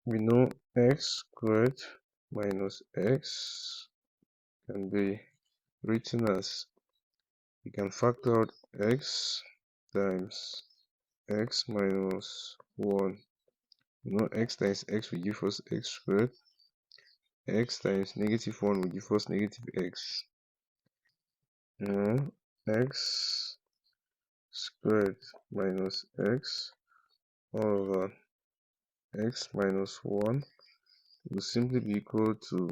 We know x squared minus x can be written as, we can factor out x times x minus 1. You know x times x will give us x squared. X times negative 1 will give us negative x. Now x squared minus x all over x minus 1 will simply be equal to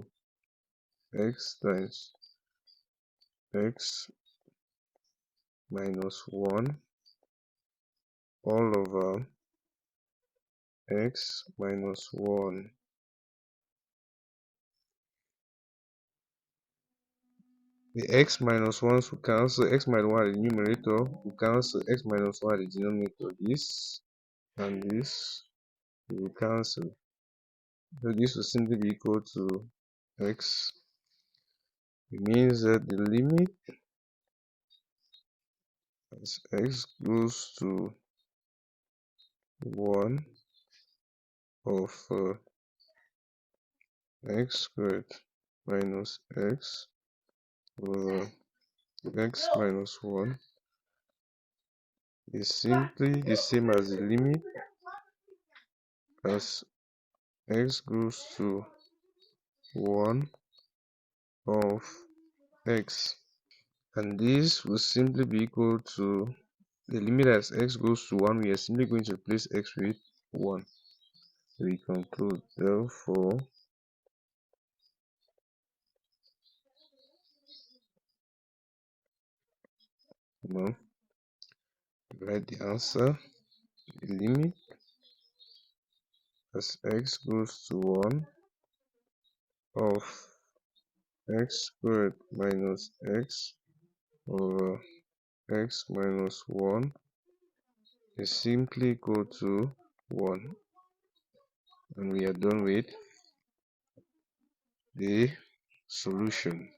x times x minus 1 all over x minus 1. The x minus 1s will cancel, x minus 1 at the numerator will cancel, x minus 1 at the denominator. This and this will cancel. So this will simply be equal to x. It means that the limit as x goes to 1 of x squared minus x over x minus 1 is simply the same as the limit as x goes to 1 of x, and this will simply be equal to the limit as x goes to 1. We are simply going to replace x with 1. We conclude, therefore write the answer. The limit as x goes to 1 of x squared minus x over x minus 1 is simply equal to 1, and we are done with the solution.